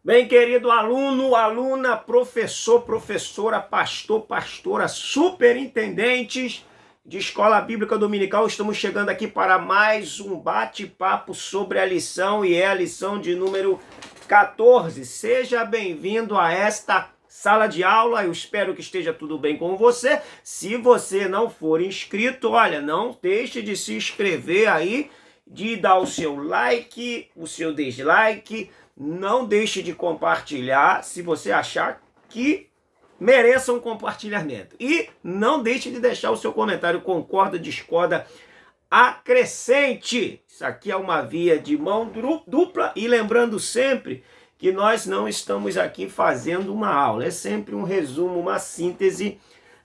Bem, querido aluno, aluna, professor, professora, pastor, pastora, superintendentes de Escola Bíblica Dominical, estamos chegando aqui para mais um bate-papo sobre a lição, e é a lição de número 14. Seja bem-vindo a esta sala de aula, eu espero que esteja tudo bem com você. Se você não for inscrito, olha, não deixe de se inscrever aí, de dar o seu like, o seu dislike. Não deixe de compartilhar se você achar que mereça um compartilhamento. E não deixe de deixar o seu comentário, concorda, discorda, acrescente. Isso aqui é uma via de mão dupla, e lembrando sempre que nós não estamos aqui fazendo uma aula, é sempre um resumo, uma síntese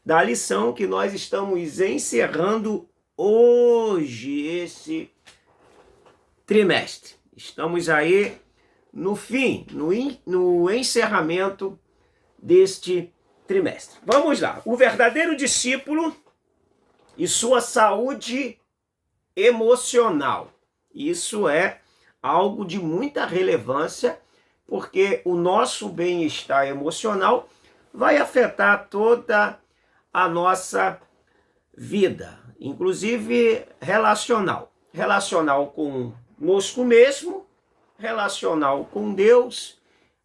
da lição que nós estamos encerrando hoje, esse trimestre. Estamos aí no fim, no encerramento deste trimestre. Vamos lá. O verdadeiro discípulo e sua saúde emocional. Isso é algo de muita relevância, porque o nosso bem-estar emocional vai afetar toda a nossa vida, inclusive relacional. Relacional conosco mesmo, relacional com Deus,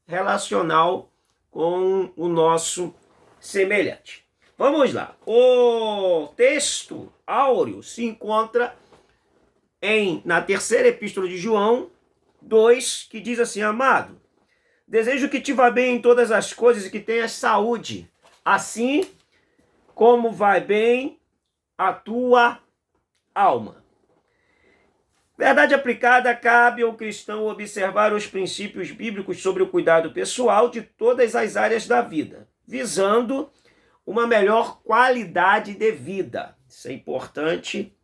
relacional com o nosso semelhante. Vamos lá. O texto áureo se encontra na terceira epístola de João 2, que diz assim: amado, desejo que te vá bem em todas as coisas e que tenhas saúde, assim como vai bem a tua alma. Verdade aplicada, cabe ao cristão observar os princípios bíblicos sobre o cuidado pessoal de todas as áreas da vida, visando uma melhor qualidade de vida. Isso é importante,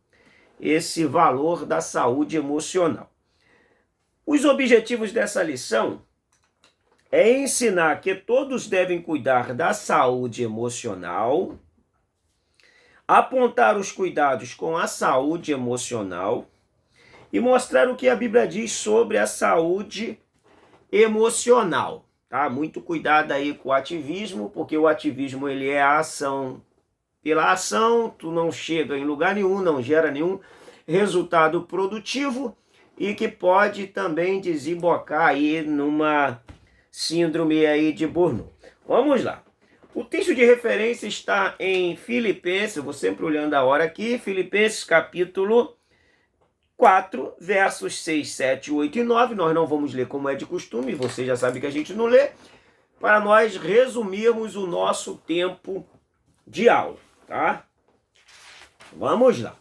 esse valor da saúde emocional. Os objetivos dessa lição é ensinar que todos devem cuidar da saúde emocional, apontar os cuidados com a saúde emocional, e mostrar o que a Bíblia diz sobre a saúde emocional, tá? Muito cuidado aí com o ativismo, porque o ativismo ele é a ação pela ação, tu não chega em lugar nenhum, não gera nenhum resultado produtivo e que pode também desembocar aí numa síndrome aí de Burnout. Vamos lá. O texto de referência está em Filipenses, eu vou sempre olhando a hora aqui, Filipenses capítulo 4, versos 6, 7, 8 e 9, nós não vamos ler como é de costume, você já sabe que a gente não lê, para nós resumirmos o nosso tempo de aula, tá? Vamos lá.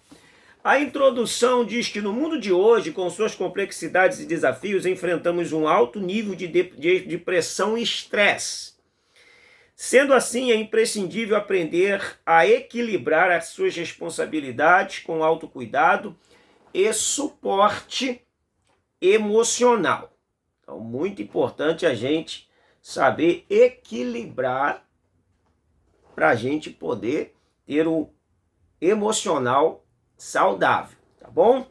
A introdução diz que no mundo de hoje, com suas complexidades e desafios, enfrentamos um alto nível de pressão e estresse. Sendo assim, é imprescindível aprender a equilibrar as suas responsabilidades com autocuidado e suporte emocional. Então, muito importante a gente saber equilibrar para a gente poder ter o emocional saudável, tá bom?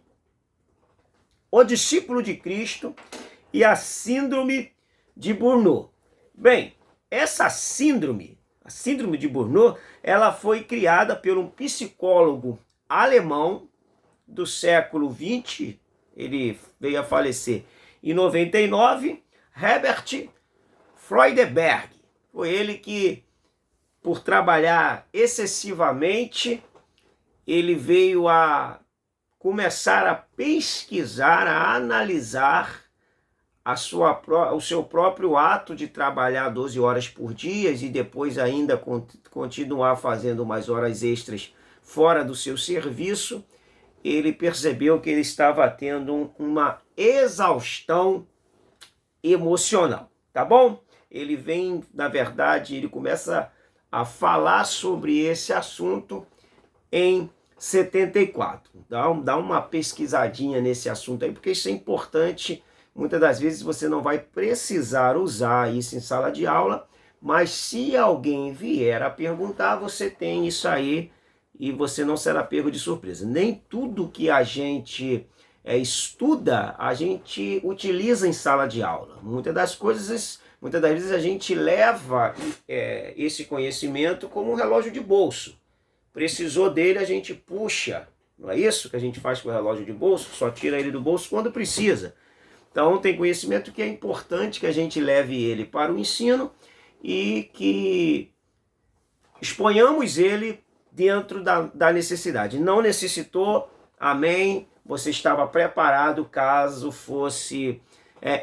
O discípulo de Cristo e a síndrome de Burnout. Bem, essa síndrome, a síndrome de Burnout, ela foi criada por um psicólogo alemão do século XX, ele veio a falecer em 99, Herbert Freudenberg. Foi ele que, por trabalhar excessivamente, ele veio a começar a pesquisar, a analisar o seu próprio ato de trabalhar 12 horas por dia e depois ainda continuar fazendo mais horas extras fora do seu serviço. Ele percebeu que ele estava tendo uma exaustão emocional, tá bom? Ele vem, na verdade, ele começa a falar sobre esse assunto em 74. Dá uma pesquisadinha nesse assunto aí, porque isso é importante. Muitas das vezes você não vai precisar usar isso em sala de aula, mas se alguém vier a perguntar, você tem isso aí e você não será pego de surpresa. Nem tudo que a gente estuda, a gente utiliza em sala de aula. Muitas das coisas Muitas das vezes a gente leva esse conhecimento como um relógio de bolso. Precisou dele, a gente puxa. Não é isso que a gente faz com o relógio de bolso? Só tira ele do bolso quando precisa. Então tem conhecimento que é importante que a gente leve ele para o ensino e que exponhamos ele dentro da necessidade. Não necessitou, amém, você estava preparado caso fosse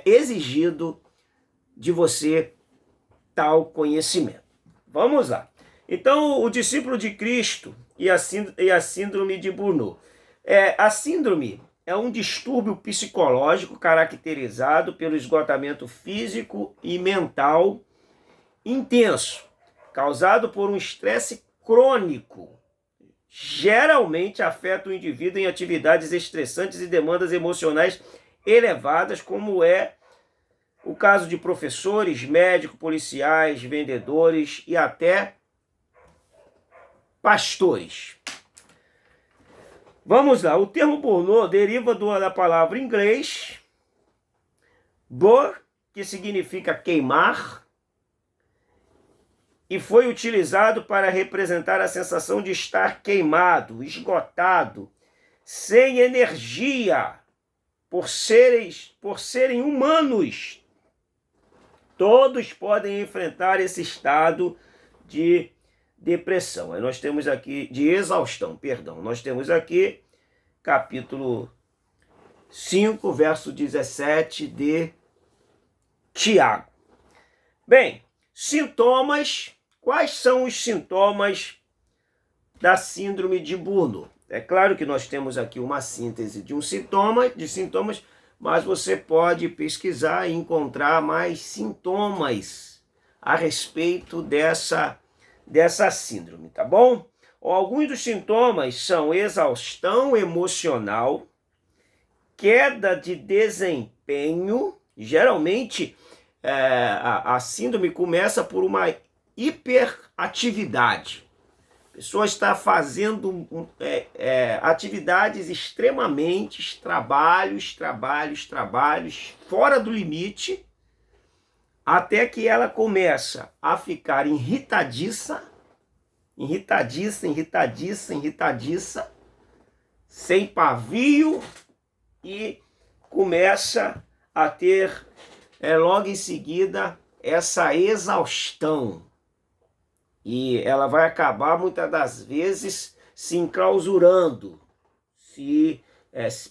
exigido de você tal conhecimento. Vamos lá. Então, o discípulo de Cristo e a síndrome de Burnout. A síndrome é um distúrbio psicológico caracterizado pelo esgotamento físico e mental intenso, causado por um estresse crônico. Geralmente afeta o indivíduo em atividades estressantes e demandas emocionais elevadas, como é o caso de professores, médicos, policiais, vendedores e até pastores. Vamos lá, o termo burnout deriva da palavra em inglês burn, que significa queimar, e foi utilizado para representar a sensação de estar queimado, esgotado, sem energia, por serem humanos. Todos podem enfrentar esse estado de depressão. Aí nós temos aqui, de exaustão, perdão. Nós temos aqui, capítulo 5, verso 17 de Tiago. Bem, sintomas. Quais são os sintomas da síndrome de Burnout? É claro que nós temos aqui uma síntese de sintomas, mas você pode pesquisar e encontrar mais sintomas a respeito dessa síndrome, tá bom? Alguns dos sintomas são exaustão emocional, queda de desempenho. Geralmente a síndrome começa por uma hiperatividade. A pessoa está fazendo atividades extremamente, trabalhos, fora do limite, até que ela começa a ficar irritadiça, sem pavio, e começa a ter logo em seguida essa exaustão. E ela vai acabar muitas das vezes se enclausurando,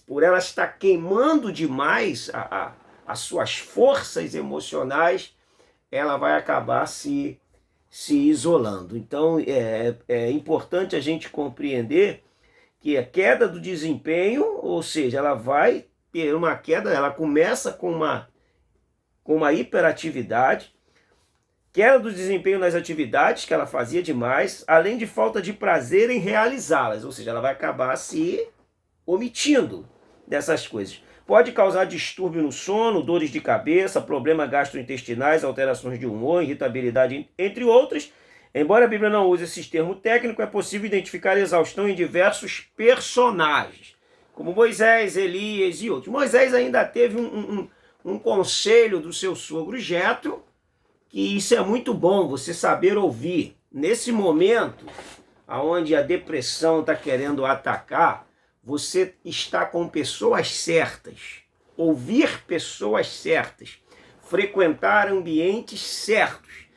por ela estar queimando demais as suas forças emocionais, ela vai acabar se isolando. Então é importante a gente compreender que a queda do desempenho, ou seja, ela vai ter uma queda, ela começa com uma hiperatividade, queda do desempenho nas atividades que ela fazia demais, além de falta de prazer em realizá-las, ou seja, ela vai acabar se omitindo dessas coisas. Pode causar distúrbio no sono, dores de cabeça, problemas gastrointestinais, alterações de humor, irritabilidade, entre outros. Embora a Bíblia não use esses termos técnicos, é possível identificar exaustão em diversos personagens, como Moisés, Elias e outros. Moisés ainda teve um conselho do seu sogro Jetro, que isso é muito bom, você saber ouvir. Nesse momento, onde a depressão está querendo atacar, você está com pessoas certas, ouvir pessoas certas, frequentar ambientes certos,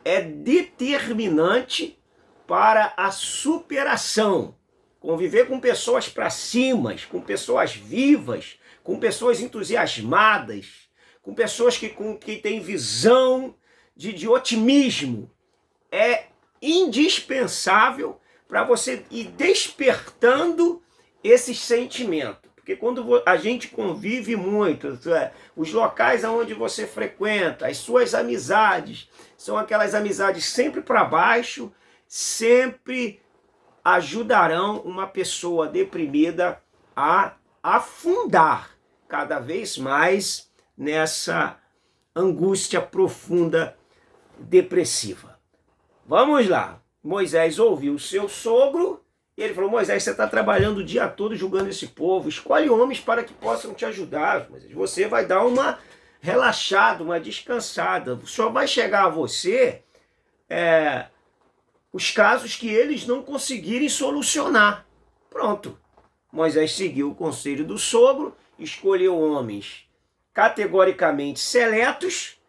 é determinante para a superação. Conviver com pessoas para cima, com pessoas vivas, com pessoas entusiasmadas, com pessoas que têm visão de otimismo, é indispensável para você ir despertando esse sentimento. Porque quando a gente convive muito, os locais onde você frequenta, as suas amizades, são aquelas amizades sempre para baixo, sempre ajudarão uma pessoa deprimida a afundar cada vez mais nessa angústia profunda, depressiva. Vamos lá. Moisés ouviu o seu sogro e ele falou: Moisés, você está trabalhando o dia todo julgando esse povo, escolhe homens para que possam te ajudar. Você vai dar uma relaxada, uma descansada. Só vai chegar a você os casos que eles não conseguirem solucionar. Pronto. Moisés seguiu o conselho do sogro, escolheu homens categoricamente seletos,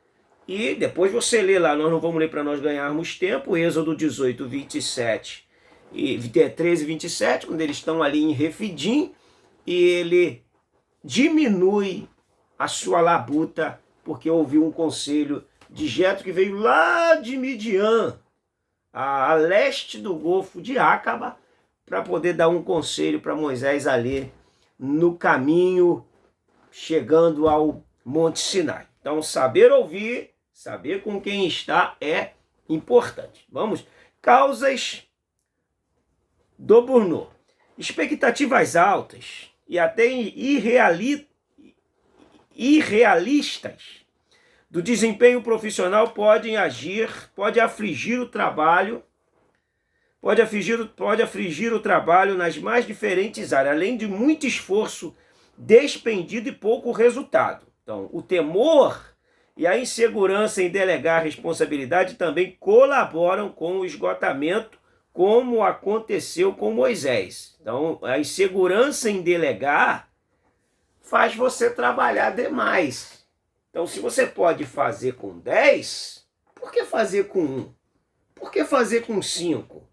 e depois você lê lá, nós não vamos ler para nós ganharmos tempo, Êxodo 18, 27 e 13 e 27, quando eles estão ali em Refidim, e ele diminui a sua labuta, porque ouviu um conselho de Jetro, que veio lá de Midian, a leste do Golfo de Acaba, para poder dar um conselho para Moisés ali no caminho, chegando ao Monte Sinai. Então, saber ouvir, saber com quem está é importante. Vamos. Causas do burnout. Expectativas altas e até irrealistas do desempenho profissional pode afligir o trabalho, pode afligir o trabalho nas mais diferentes áreas, além de muito esforço despendido e pouco resultado. Então, o temor e a insegurança em delegar responsabilidade também colaboram com o esgotamento, como aconteceu com Moisés. Então, a insegurança em delegar faz você trabalhar demais. Então, se você pode fazer com 10, por que fazer com 1? Por que fazer com 5?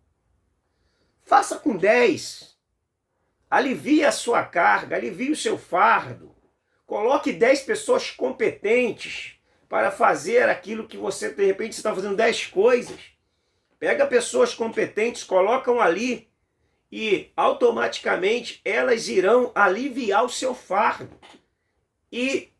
Faça com 10. Alivie a sua carga, alivie o seu fardo. Coloque 10 pessoas competentes para fazer aquilo que você, de repente, está fazendo 10 coisas. Pega pessoas competentes, colocam ali e automaticamente elas irão aliviar o seu fardo. E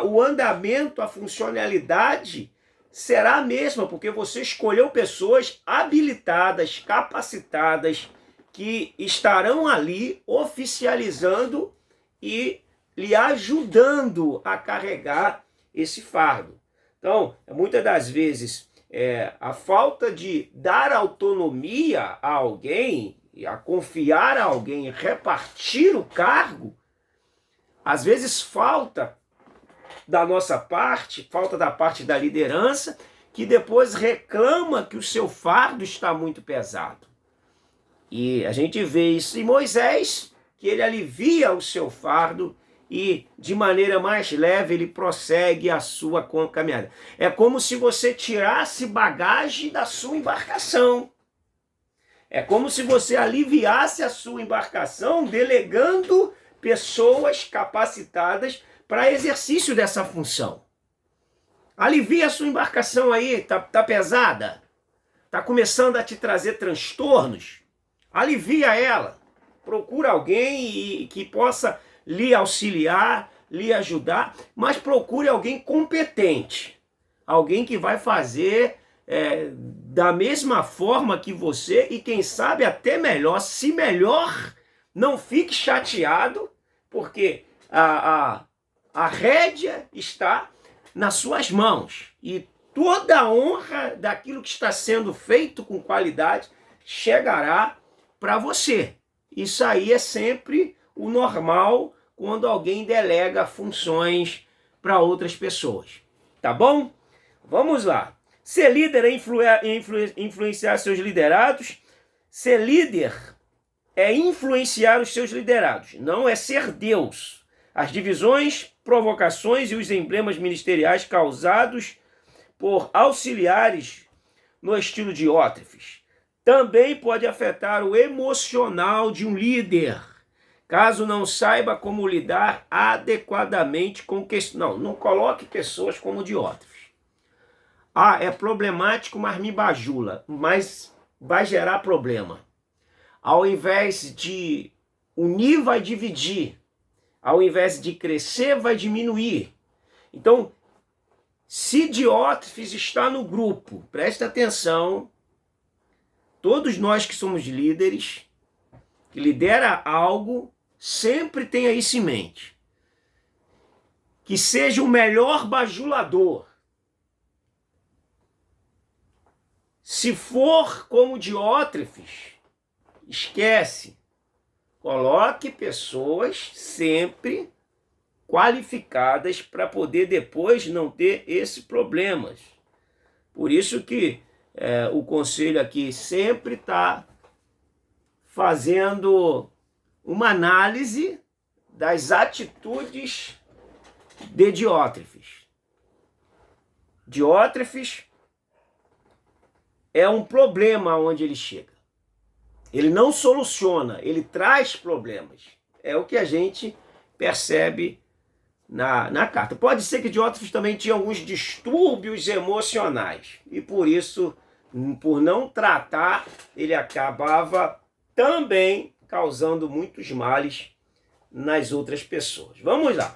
o andamento, a funcionalidade será a mesma, porque você escolheu pessoas habilitadas, capacitadas, que estarão ali oficializando e lhe ajudando a carregar esse fardo. Então, muitas das vezes, a falta de dar autonomia a alguém, a confiar a alguém, repartir o cargo, às vezes falta da nossa parte, falta da parte da liderança, que depois reclama que o seu fardo está muito pesado. E a gente vê isso em Moisés, que ele alivia o seu fardo e de maneira mais leve ele prossegue a sua caminhada. É como se você tirasse bagagem da sua embarcação. É como se você aliviasse a sua embarcação delegando pessoas capacitadas para exercício dessa função. Alivia a sua embarcação aí, tá pesada? Tá começando a te trazer transtornos? Alivia ela. Procura alguém que possa lhe auxiliar, lhe ajudar, mas procure alguém competente. Alguém que vai fazer da mesma forma que você e quem sabe até melhor. Se melhor, não fique chateado, porque a rédea está nas suas mãos e toda a honra daquilo que está sendo feito com qualidade chegará para você. Isso aí é sempre o normal quando alguém delega funções para outras pessoas. Tá bom? Vamos lá. Ser líder é influenciar seus liderados. Ser líder é influenciar os seus liderados, não é ser Deus. As divisões, provocações e os emblemas ministeriais causados por auxiliares no estilo de Diótrefes também pode afetar o emocional de um líder, caso não saiba como lidar adequadamente com questões. Não coloque pessoas como Diótrefes. É problemático, mas me bajula, mas vai gerar problema. Ao invés de unir, vai dividir. Ao invés de crescer, vai diminuir. Então, se Diótrefes está no grupo, preste atenção, todos nós que somos líderes, que lidera algo, sempre tenha isso em mente. Que seja o melhor bajulador. Se for como Diótrefes, esquece. Coloque pessoas sempre qualificadas para poder depois não ter esses problemas. Por isso que o conselho aqui sempre está fazendo uma análise das atitudes de Diótrefes. Diótrefes é um problema onde ele chega. Ele não soluciona, ele traz problemas. É o que a gente percebe na carta. Pode ser que Diótrefes também tinha alguns distúrbios emocionais. E por isso, por não tratar, ele acabava também causando muitos males nas outras pessoas. Vamos lá.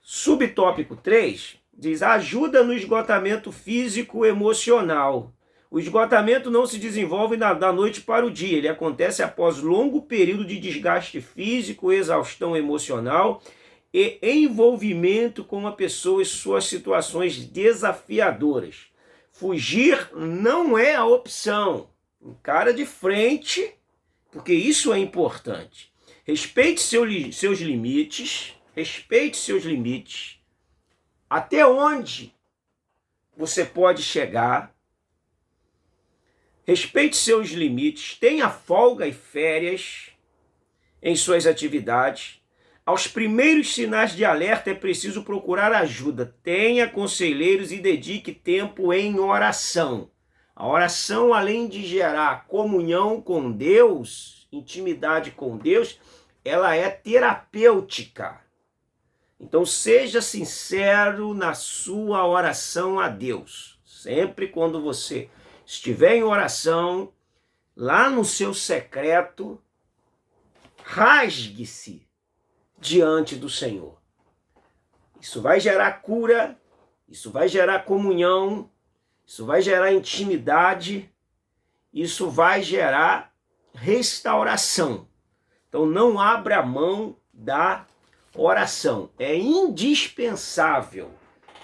Subtópico 3 diz: ajuda no esgotamento físico e emocional. O esgotamento não se desenvolve da noite para o dia. Ele acontece após longo período de desgaste físico, exaustão emocional e envolvimento com uma pessoa e suas situações desafiadoras. Fugir não é a opção. Encara de frente, porque isso é importante. Respeite seus limites. Respeite seus limites. Até onde você pode chegar. Respeite seus limites. Tenha folga e férias em suas atividades. Aos primeiros sinais de alerta é preciso procurar ajuda. Tenha conselheiros e dedique tempo em oração. A oração, além de gerar comunhão com Deus, intimidade com Deus, ela é terapêutica. Então, seja sincero na sua oração a Deus. Sempre quando você estiver em oração, lá no seu secreto, rasgue-se diante do Senhor. Isso vai gerar cura, isso vai gerar comunhão, isso vai gerar intimidade, isso vai gerar restauração. Então não abra mão da oração. É indispensável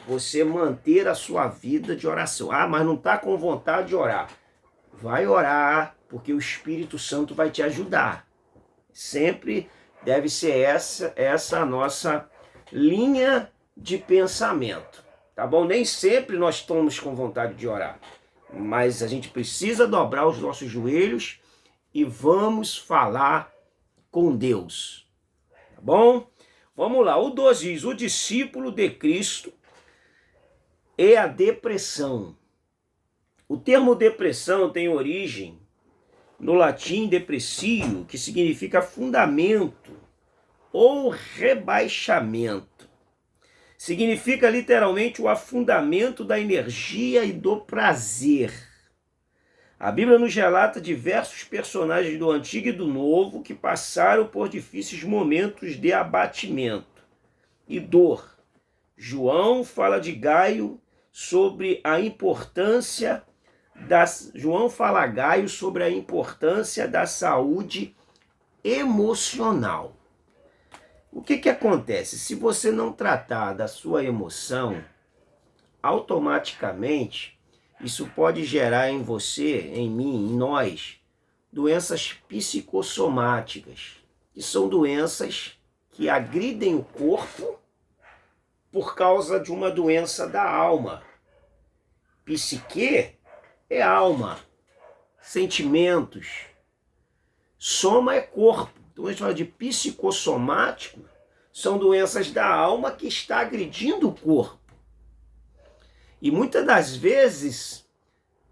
você manter a sua vida de oração. Ah, mas não está com vontade de orar. Vai orar, porque o Espírito Santo vai te ajudar. Sempre deve ser essa a nossa linha de pensamento. Tá bom? Nem sempre nós estamos com vontade de orar, mas a gente precisa dobrar os nossos joelhos e vamos falar com Deus. Tá bom? Vamos lá. O 12 diz: o discípulo de Cristo é a depressão. O termo depressão tem origem no latim depressio, que significa fundamento ou rebaixamento. Significa literalmente o afundamento da energia e do prazer. A Bíblia nos relata diversos personagens do Antigo e do Novo que passaram por difíceis momentos de abatimento e dor. João fala de Gaio sobre a importância João fala a Gaio sobre a importância da saúde emocional. O que acontece? Se você não tratar da sua emoção, automaticamente isso pode gerar em você, em mim, em nós, doenças psicossomáticas, que são doenças que agridem o corpo por causa de uma doença da alma. Psique é alma, sentimentos. Soma é corpo. Então a gente fala de psicossomático, são doenças da alma que está agredindo o corpo. E muitas das vezes,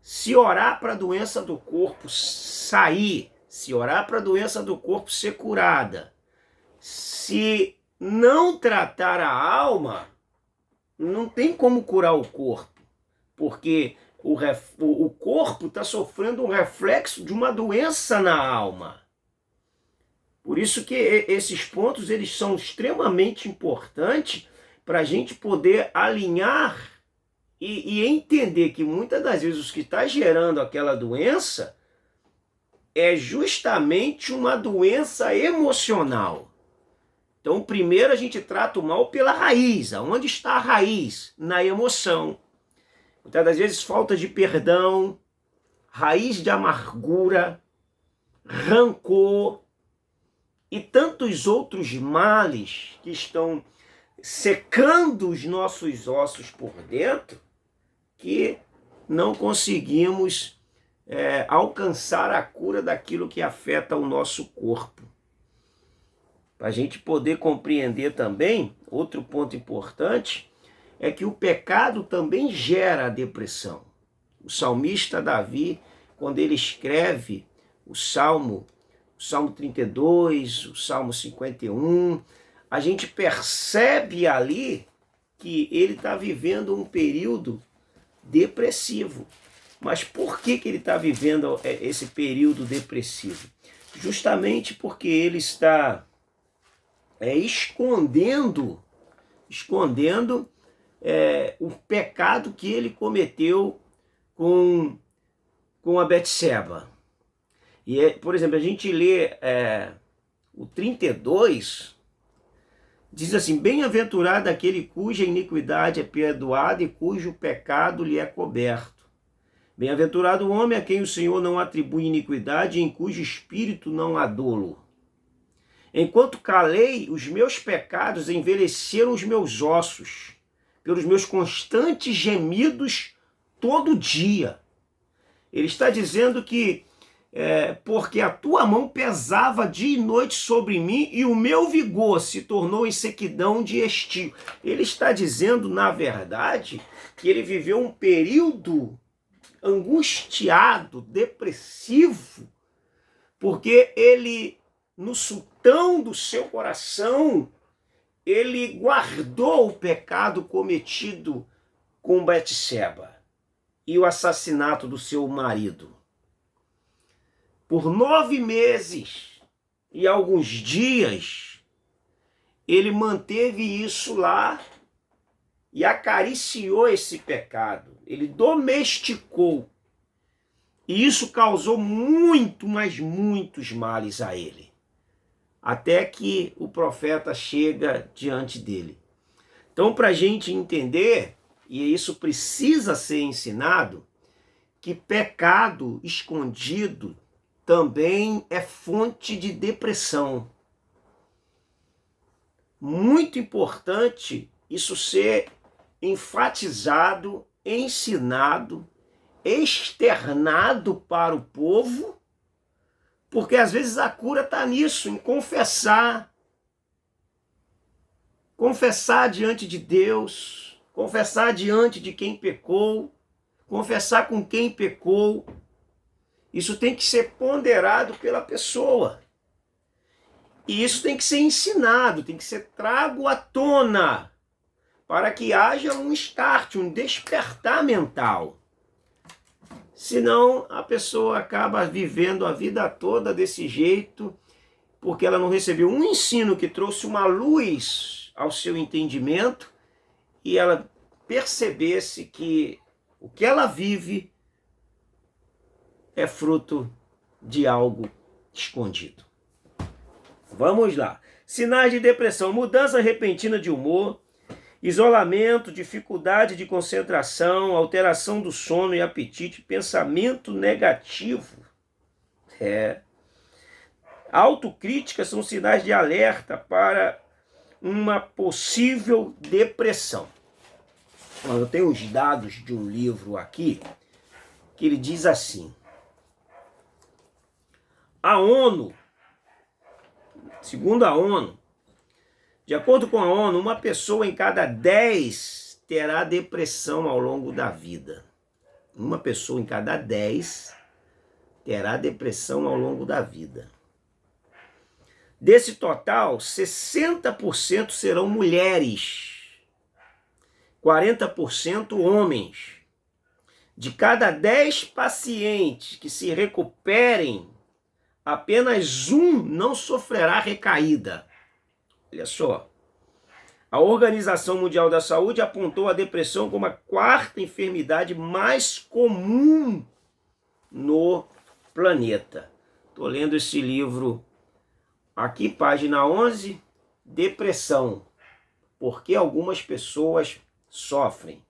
se orar para a doença do corpo sair, se orar para a doença do corpo ser curada, se não tratar a alma, não tem como curar o corpo, porque o corpo está sofrendo um reflexo de uma doença na alma. Por isso que esses pontos eles são extremamente importantes para a gente poder alinhar e entender que muitas das vezes o que está gerando aquela doença é justamente uma doença emocional. Então, primeiro a gente trata o mal pela raiz. Aonde está a raiz? Na emoção. Muitas das vezes falta de perdão, raiz de amargura, rancor, e tantos outros males que estão secando os nossos ossos por dentro, que não conseguimos alcançar a cura daquilo que afeta o nosso corpo. Para a gente poder compreender também, outro ponto importante, é que o pecado também gera a depressão. O salmista Davi, quando ele escreve o Salmo 32, o Salmo 51, a gente percebe ali que ele está vivendo um período depressivo. Mas por que ele está vivendo esse período depressivo? Justamente porque ele está escondendo o pecado que ele cometeu com a Betseba. E, por exemplo, a gente lê o 32, diz assim: bem-aventurado aquele cuja iniquidade é perdoada e cujo pecado lhe é coberto. Bem-aventurado o homem a quem o Senhor não atribui iniquidade e em cujo espírito não há dolo. Enquanto calei, os meus pecados envelheceram os meus ossos, pelos meus constantes gemidos todo dia. Ele está dizendo que porque a tua mão pesava dia e noite sobre mim e o meu vigor se tornou em sequidão de estio. Ele está dizendo, na verdade, que ele viveu um período angustiado, depressivo, porque ele, no sultão do seu coração, ele guardou o pecado cometido com Betseba e o assassinato do seu marido. Por 9 meses e alguns dias, ele manteve isso lá e acariciou esse pecado. Ele domesticou. E isso causou muito, mas muitos males a ele. Até que o profeta chega diante dele. Então, para a gente entender, e isso precisa ser ensinado, que pecado escondido também é fonte de depressão. Muito importante isso ser enfatizado, ensinado, externado para o povo, porque às vezes a cura está nisso, em confessar. Confessar diante de Deus, confessar diante de quem pecou, confessar com quem pecou. Isso tem que ser ponderado pela pessoa. E isso tem que ser ensinado, tem que ser trago à tona, para que haja um start, um despertar mental. Senão a pessoa acaba vivendo a vida toda desse jeito, porque ela não recebeu um ensino que trouxe uma luz ao seu entendimento e ela percebesse que o que ela vive é fruto de algo escondido. Vamos lá. Sinais de depressão: mudança repentina de humor, isolamento, dificuldade de concentração, alteração do sono e apetite, pensamento negativo. Autocrítica são sinais de alerta para uma possível depressão. Eu tenho os dados de um livro aqui que ele diz assim: a ONU, segundo a ONU, de acordo com a ONU, uma pessoa em cada 10 terá depressão ao longo da vida. Uma pessoa em cada 10 terá depressão ao longo da vida. Desse total, 60% serão mulheres, 40% homens. De cada 10 pacientes que se recuperem, apenas um não sofrerá recaída. Olha só. A Organização Mundial da Saúde apontou a depressão como a 4ª enfermidade mais comum no planeta. Estou lendo esse livro aqui, página 11, depressão. Por que algumas pessoas sofrem?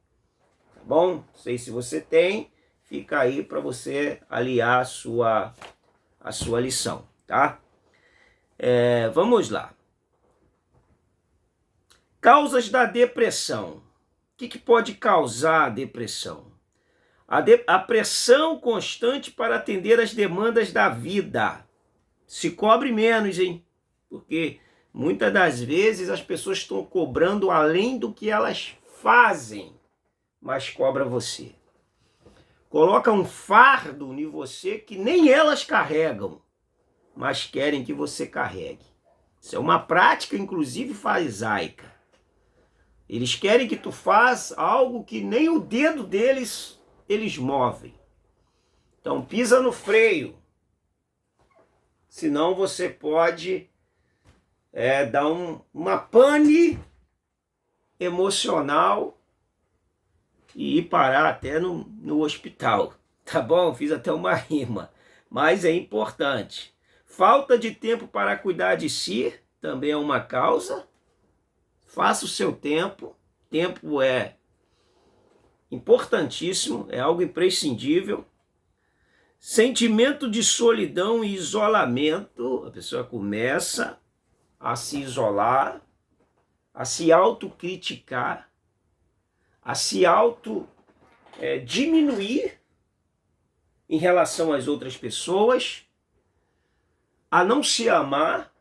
Tá bom? Não sei se você tem, fica aí para você aliar a sua lição, tá? Vamos lá. Causas da depressão. O que pode causar a depressão? A pressão constante para atender às demandas da vida. Se cobre menos, hein? Porque muitas das vezes as pessoas estão cobrando além do que elas fazem, mas cobra você. Coloca um fardo em você que nem elas carregam, mas querem que você carregue. Isso é uma prática, inclusive, farisaica. Eles querem que tu faças algo que nem o dedo deles eles movem. Então pisa no freio. Senão você pode dar uma pane emocional e ir parar até no hospital. Tá bom? Fiz até uma rima. Mas é importante. Falta de tempo para cuidar de si também é uma causa. Faça o seu tempo. Tempo é importantíssimo, é algo imprescindível. Sentimento de solidão e isolamento. A pessoa começa a se isolar, a se autocriticar, a se diminuir em relação às outras pessoas, a não se amar,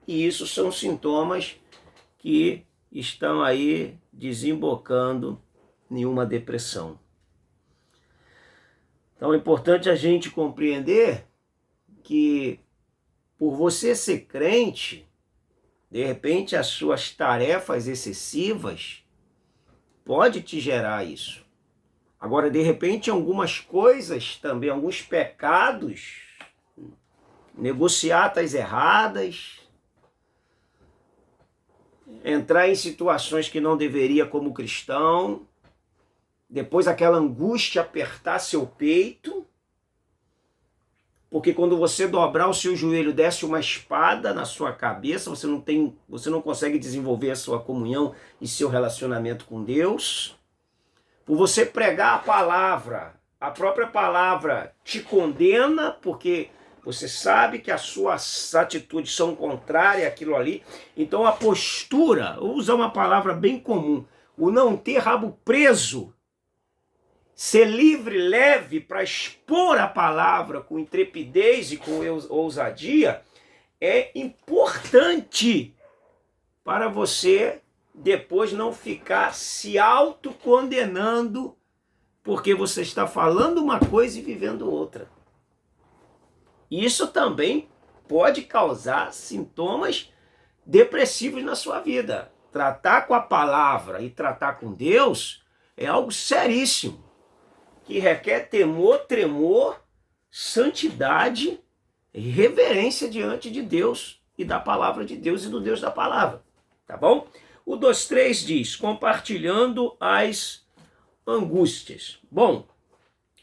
e isso são sintomas que estão aí desembocando em uma depressão. Então é importante a gente compreender que por você ser crente, de repente as suas tarefas excessivas pode te gerar isso. Agora, de repente, algumas coisas também, alguns pecados, negociatas erradas, entrar em situações que não deveria como cristão, depois aquela angústia apertar seu peito, porque quando você dobrar o seu joelho, desce uma espada na sua cabeça, você não consegue desenvolver a sua comunhão e seu relacionamento com Deus. Por você pregar a palavra, a própria palavra te condena, porque você sabe que as suas atitudes são contrárias àquilo ali. Então a postura, vou usar uma palavra bem comum, o não ter rabo preso, ser livre, leve para expor a palavra com intrepidez e com ousadia, é importante para você depois não ficar se autocondenando porque você está falando uma coisa e vivendo outra. Isso também pode causar sintomas depressivos na sua vida. Tratar com a palavra e tratar com Deus é algo seríssimo, que requer temor, tremor, santidade e reverência diante de Deus e da palavra de Deus e do Deus da palavra. Tá bom? O 2:3 diz, compartilhando as angústias. Bom,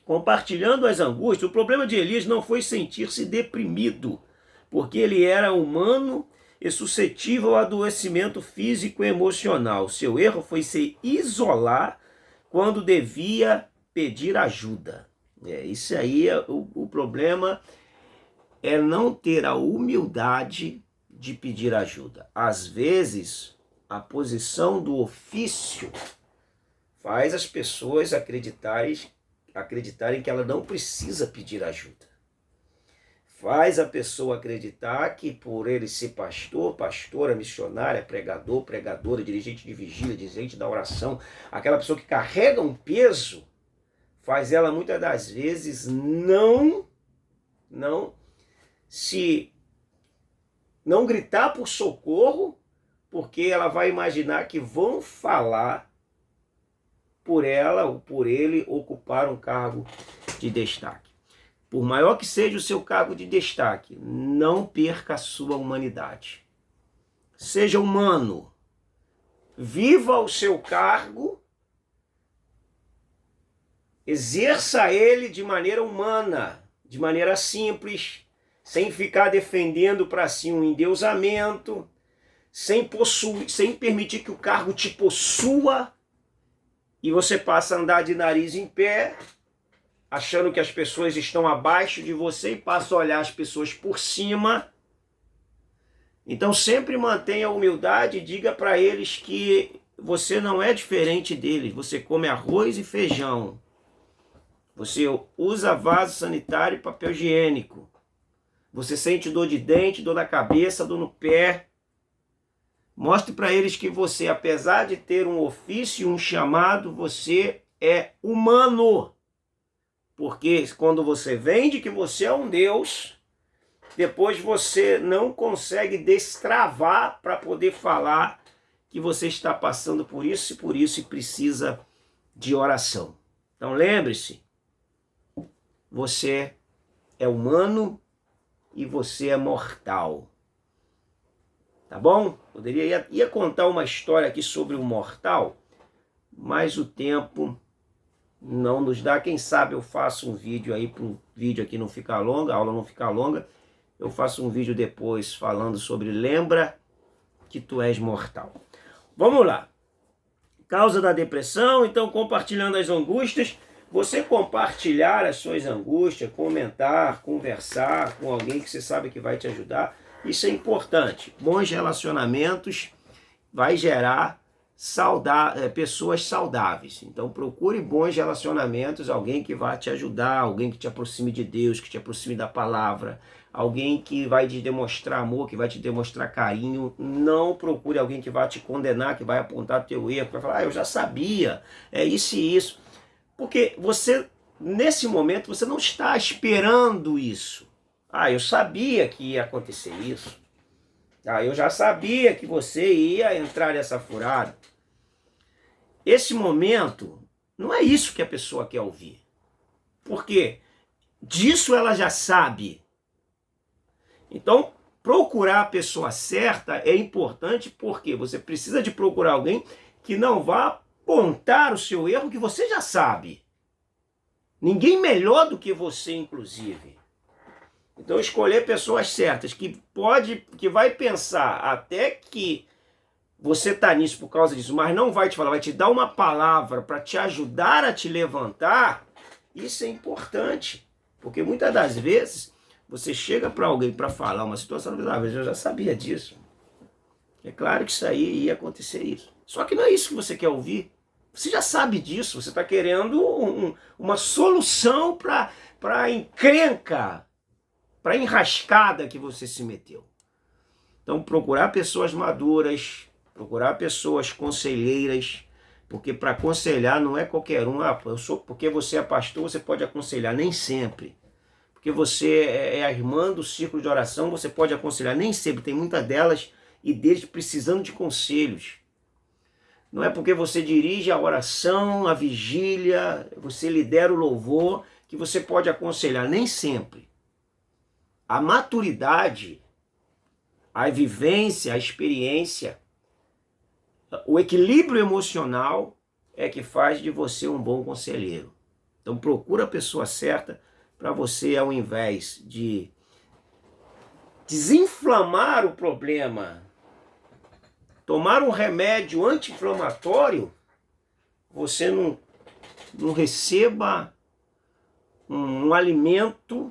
compartilhando as angústias, o problema de Elias não foi sentir-se deprimido, porque ele era humano e suscetível ao adoecimento físico e emocional. Seu erro foi se isolar quando devia pedir ajuda. Isso aí, o problema é não ter a humildade de pedir ajuda. Às vezes, a posição do ofício faz as pessoas acreditarem que ela não precisa pedir ajuda. Faz a pessoa acreditar que por ele ser pastor, pastora, missionária, pregador, pregadora, dirigente de vigília, dirigente da oração, aquela pessoa que carrega um peso, faz ela muitas das vezes não gritar por socorro, porque ela vai imaginar que vão falar por ela ou por ele ocupar um cargo de destaque. Por maior que seja o seu cargo de destaque, não perca a sua humanidade. Seja humano. Viva o seu cargo, exerça ele de maneira humana, de maneira simples, sem ficar defendendo para si um endeusamento, sem permitir que o cargo te possua e você passa a andar de nariz em pé, achando que as pessoas estão abaixo de você e passa a olhar as pessoas por cima Então sempre mantenha a humildade e diga para eles que você não é diferente deles. Você come arroz e feijão. Você usa vaso sanitário e papel higiênico. Você sente dor de dente, dor na cabeça, dor no pé. Mostre para eles que você, apesar de ter um ofício, um chamado, você é humano. Porque quando você vende que você é um Deus, depois você não consegue destravar para poder falar que você está passando por isso e precisa de oração. Então lembre-se, você é humano e você é mortal. Tá bom? Ia contar uma história aqui sobre o mortal, mas o tempo não nos dá. Quem sabe eu faço um vídeo aí, para o vídeo aqui não ficar longo, a aula não ficar longa, eu faço um vídeo depois falando sobre lembra que tu és mortal. Vamos lá. Causa da depressão, então compartilhando as angústias. Você compartilhar as suas angústias, comentar, conversar com alguém que você sabe que vai te ajudar, isso é importante. Bons relacionamentos vai gerar pessoas saudáveis. Então procure bons relacionamentos, alguém que vai te ajudar, alguém que te aproxime de Deus, que te aproxime da palavra, alguém que vai te demonstrar amor, que vai te demonstrar carinho. Não procure alguém que vai te condenar, que vai apontar teu erro, que vai falar, eu já sabia, é isso e isso. Porque você, nesse momento, você não está esperando isso. Eu sabia que ia acontecer isso. Eu já sabia que você ia entrar nessa furada. Esse momento, não é isso que a pessoa quer ouvir. Porque disso ela já sabe. Então, procurar a pessoa certa é importante porque você precisa de procurar alguém que não vá apontar o seu erro que você já sabe. Ninguém melhor do que você, inclusive. Então, escolher pessoas certas, que vai pensar até que você está nisso por causa disso, mas não vai te falar, vai te dar uma palavra para te ajudar a te levantar, isso é importante. Porque muitas das vezes, você chega para alguém para falar uma situação, eu já sabia disso. É claro que isso aí ia acontecer isso. Só que não é isso que você quer ouvir. Você já sabe disso, você está querendo uma solução para a encrenca, para a enrascada que você se meteu. Então, procurar pessoas maduras, procurar pessoas conselheiras, porque para aconselhar não é qualquer um. Porque você é pastor, você pode aconselhar, nem sempre. Porque você é a irmã do círculo de oração, você pode aconselhar, nem sempre. Tem muitas delas e deles precisando de conselhos. Não é porque você dirige a oração, a vigília, você lidera o louvor, que você pode aconselhar, nem sempre. A maturidade, a vivência, a experiência, o equilíbrio emocional é que faz de você um bom conselheiro. Então procura a pessoa certa para você, ao invés de desinflamar o problema, tomar um remédio anti-inflamatório, você não receba um alimento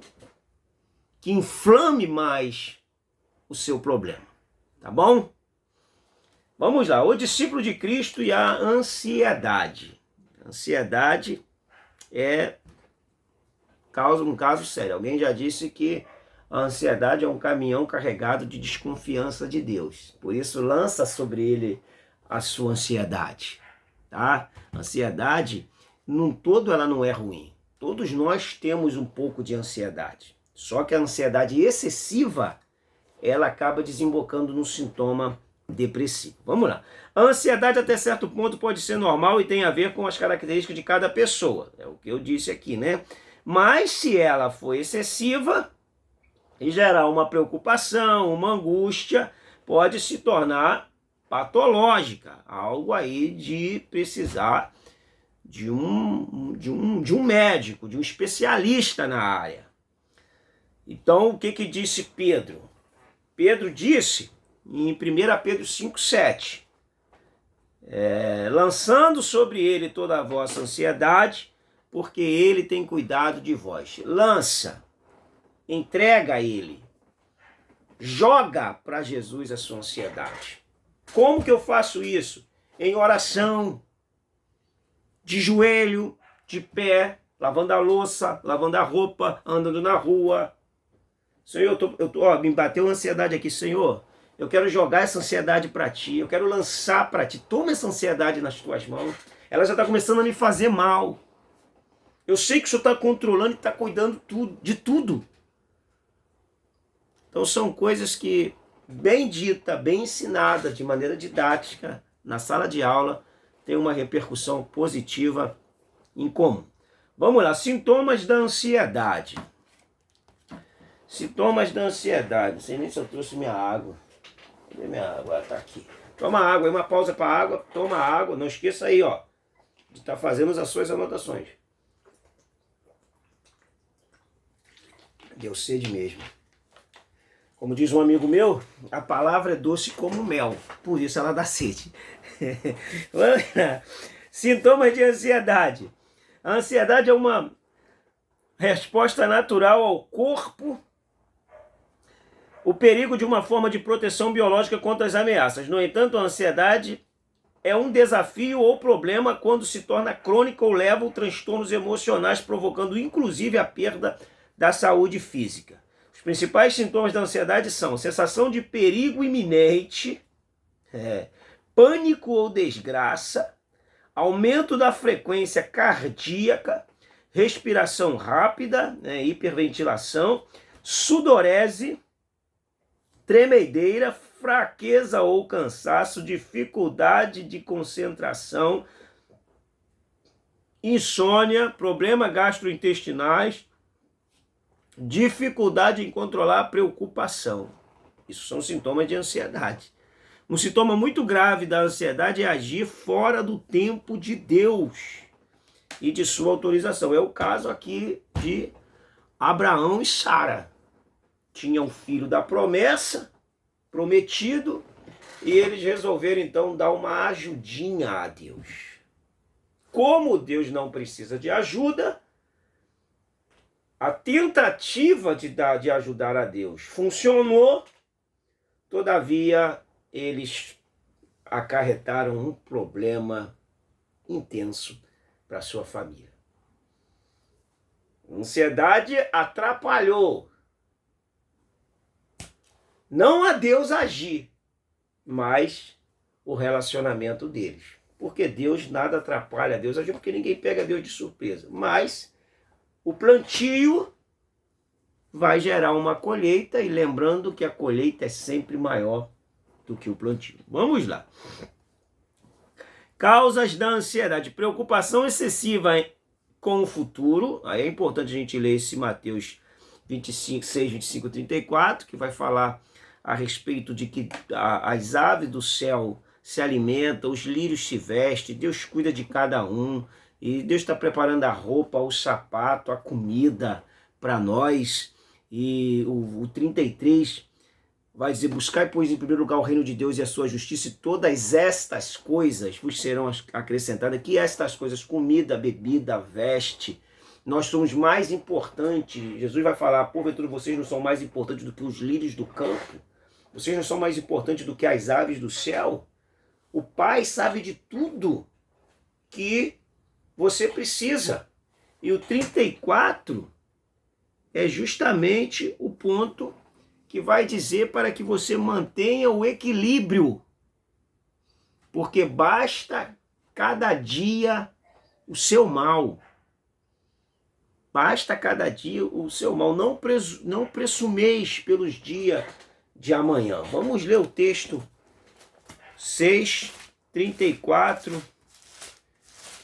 que inflame mais o seu problema, tá bom? Vamos lá, o discípulo de Cristo e a ansiedade. A ansiedade é um caso sério. Alguém já disse que a ansiedade é um caminhão carregado de desconfiança de Deus. Por isso, lança sobre ele a sua ansiedade, tá? A ansiedade, num todo, ela não é ruim. Todos nós temos um pouco de ansiedade. Só que a ansiedade excessiva, ela acaba desembocando num sintoma depressivo. Vamos lá. A ansiedade até certo ponto pode ser normal e tem a ver com as características de cada pessoa. É o que eu disse aqui, né? Mas se ela for excessiva e gerar uma preocupação, uma angústia, pode se tornar patológica. Algo aí de precisar de um médico, de um especialista na área. Então, o que disse Pedro? Pedro disse em 1 Pedro 5,7, lançando sobre ele toda a vossa ansiedade, porque ele tem cuidado de vós. Lança, entrega a ele. Joga para Jesus a sua ansiedade. Como que eu faço isso? Em oração, de joelho, de pé, lavando a louça, lavando a roupa, andando na rua. Senhor, me bateu uma ansiedade aqui, Senhor. Eu quero jogar essa ansiedade para ti, eu quero lançar para ti. Toma essa ansiedade nas tuas mãos. Ela já está começando a me fazer mal. Eu sei que o Senhor está controlando e está cuidando de tudo. Então são coisas que, bem dita, bem ensinada, de maneira didática, na sala de aula, tem uma repercussão positiva em comum. Vamos lá, sintomas da ansiedade. Sintomas da ansiedade. Não sei nem se eu trouxe minha água. Cadê minha água? Está aqui. Toma água, aí uma pausa para água, toma água. Não esqueça aí, ó, de estar fazendo as suas anotações. Deu sede mesmo. Como diz um amigo meu, a palavra é doce como mel, por isso ela dá sede. Vamos lá. Sintomas de ansiedade. A ansiedade é uma resposta natural ao corpo, o perigo de uma forma de proteção biológica contra as ameaças. No entanto, a ansiedade é um desafio ou problema quando se torna crônica ou leva a transtornos emocionais, provocando inclusive a perda da saúde física. Os principais sintomas da ansiedade são sensação de perigo iminente, pânico ou desgraça, aumento da frequência cardíaca, respiração rápida, hiperventilação, sudorese, tremedeira, fraqueza ou cansaço, dificuldade de concentração, insônia, problemas gastrointestinais, dificuldade em controlar a preocupação. Isso são sintomas de ansiedade. Um sintoma muito grave da ansiedade é agir fora do tempo de Deus e de sua autorização. É o caso aqui de Abraão e Sara. Tinham um filho da promessa, prometido, e eles resolveram então dar uma ajudinha a Deus. Como Deus não precisa de ajuda, a tentativa de ajudar a Deus funcionou, todavia eles acarretaram um problema intenso para a sua família. A ansiedade atrapalhou. Não a Deus agir, mas o relacionamento deles. Porque Deus nada atrapalha a Deus agir, porque ninguém pega Deus de surpresa. Mas o plantio vai gerar uma colheita, e lembrando que a colheita é sempre maior do que o plantio. Vamos lá. Causas da ansiedade. Preocupação excessiva com o futuro. Aí é importante a gente ler esse Mateus 25, 6, 25, 34, que vai falar a respeito de que as aves do céu se alimentam, os lírios se vestem, Deus cuida de cada um, e Deus está preparando a roupa, o sapato, a comida para nós. E o 33 vai dizer: buscai, pois, em primeiro lugar o reino de Deus e a sua justiça, e todas estas coisas vos serão acrescentadas. Que estas coisas? Comida, bebida, veste. Nós somos mais importantes. Jesus vai falar: porventura vocês não são mais importantes do que os lírios do campo? Vocês não são mais importantes do que as aves do céu? O Pai sabe de tudo que você precisa. E o 34 é justamente o ponto que vai dizer para que você mantenha o equilíbrio. Porque basta cada dia o seu mal. Basta cada dia o seu mal. Não pressumeis pelos dias de amanhã. Vamos ler o texto 6:34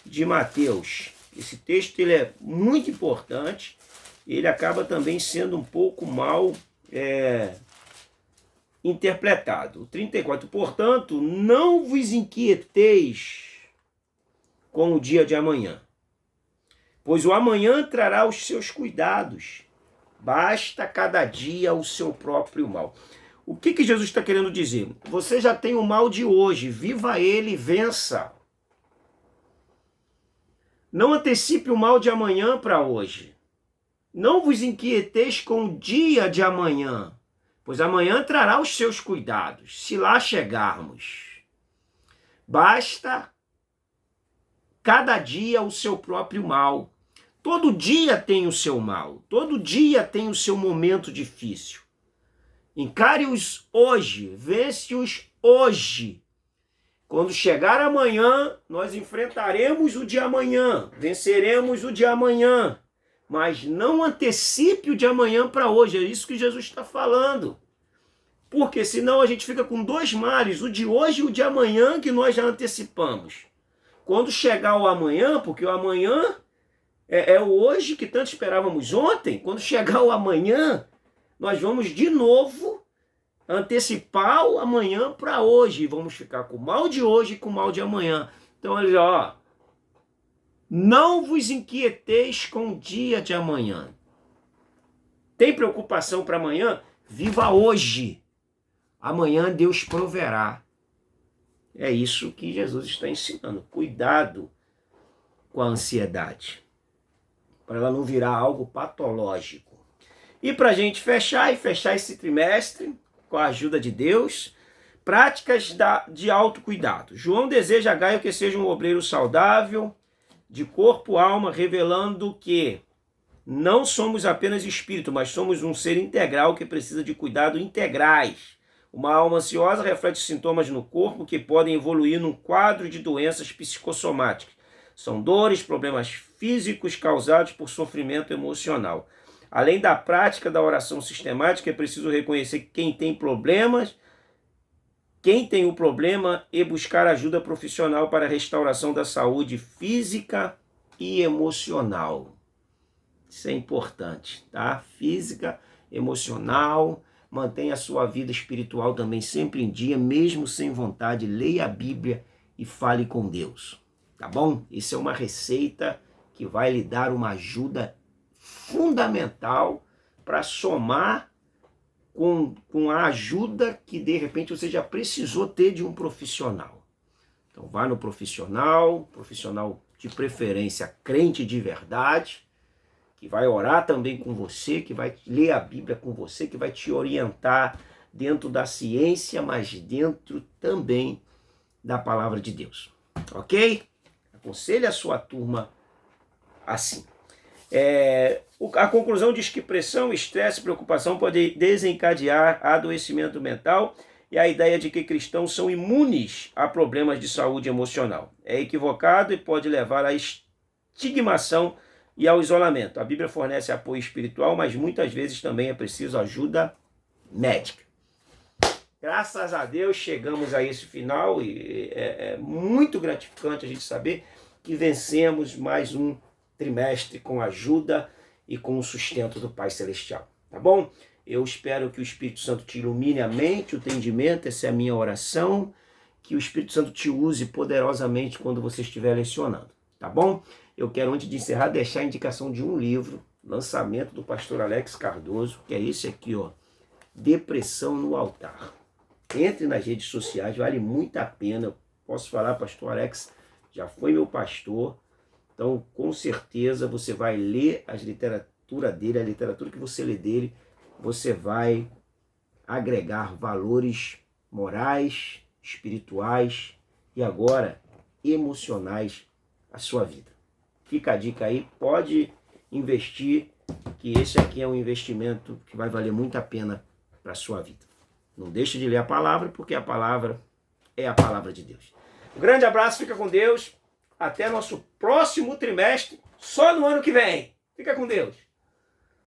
de Mateus. Esse texto ele é muito importante. Ele acaba também sendo um pouco mal interpretado. O 34, portanto, não vos inquieteis com o dia de amanhã, pois o amanhã trará os seus cuidados. Basta cada dia o seu próprio mal. O que Jesus está querendo dizer? Você já tem o mal de hoje, viva ele e vença. Não antecipe o mal de amanhã para hoje. Não vos inquieteis com o dia de amanhã, pois amanhã trará os seus cuidados. Se lá chegarmos, basta cada dia o seu próprio mal. Todo dia tem o seu mal, todo dia tem o seu momento difícil. Encare-os hoje, vence-os hoje. Quando chegar amanhã, nós enfrentaremos o de amanhã, venceremos o de amanhã. Mas não antecipe o de amanhã para hoje, é isso que Jesus está falando. Porque senão a gente fica com dois males, o de hoje e o de amanhã, que nós já antecipamos. Quando chegar o amanhã, porque o amanhã é o hoje que tanto esperávamos ontem, quando chegar o amanhã, nós vamos de novo antecipar o amanhã para hoje. E vamos ficar com o mal de hoje e com o mal de amanhã. Então ele diz, não vos inquieteis com o dia de amanhã. Tem preocupação para amanhã? Viva hoje. Amanhã Deus proverá. É isso que Jesus está ensinando. Cuidado com a ansiedade, para ela não virar algo patológico. E para a gente fechar esse trimestre, com a ajuda de Deus, práticas de autocuidado. João deseja a Gaio que seja um obreiro saudável, de corpo e alma, revelando que não somos apenas espírito, mas somos um ser integral que precisa de cuidado integrais. Uma alma ansiosa reflete sintomas no corpo que podem evoluir num quadro de doenças psicossomáticas. São dores, problemas físicos causados por sofrimento emocional. Além da prática da oração sistemática, é preciso reconhecer que quem tem o problema e buscar ajuda profissional para a restauração da saúde física e emocional. Isso é importante, tá? Física, emocional, mantenha a sua vida espiritual também sempre em dia, mesmo sem vontade, leia a Bíblia e fale com Deus, tá bom? Isso é uma receita que vai lhe dar uma ajuda fundamental para somar com a ajuda que de repente você já precisou ter de um profissional. Então vá no profissional de preferência crente de verdade, que vai orar também com você, que vai ler a Bíblia com você, que vai te orientar dentro da ciência, mas dentro também da palavra de Deus. Ok? Aconselhe a sua turma assim. A conclusão diz que pressão, estresse, preocupação pode desencadear adoecimento mental e a ideia de que cristãos são imunes a problemas de saúde emocional. É equivocado e pode levar à estigmação e ao isolamento. A Bíblia fornece apoio espiritual, mas muitas vezes também é preciso ajuda médica. Graças a Deus chegamos a esse final e é muito gratificante a gente saber que vencemos mais um trimestre com a ajuda e com o sustento do Pai Celestial, tá bom? Eu espero que o Espírito Santo te ilumine a mente, o entendimento, essa é a minha oração, que o Espírito Santo te use poderosamente quando você estiver lecionando, tá bom? Eu quero, antes de encerrar, deixar a indicação de um livro, lançamento do pastor Alex Cardoso, que é esse aqui, Depressão no Altar. Entre nas redes sociais, vale muito a pena. Eu posso falar, pastor Alex já foi meu pastor, então com certeza você vai ler a literatura dele, a literatura que você lê dele, você vai agregar valores morais, espirituais e agora emocionais à sua vida. Fica a dica aí, pode investir, que esse aqui é um investimento que vai valer muito a pena para a sua vida. Não deixe de ler a palavra, porque a palavra é a palavra de Deus. Um grande abraço, fica com Deus. Até nosso próximo trimestre, só no ano que vem. Fica com Deus.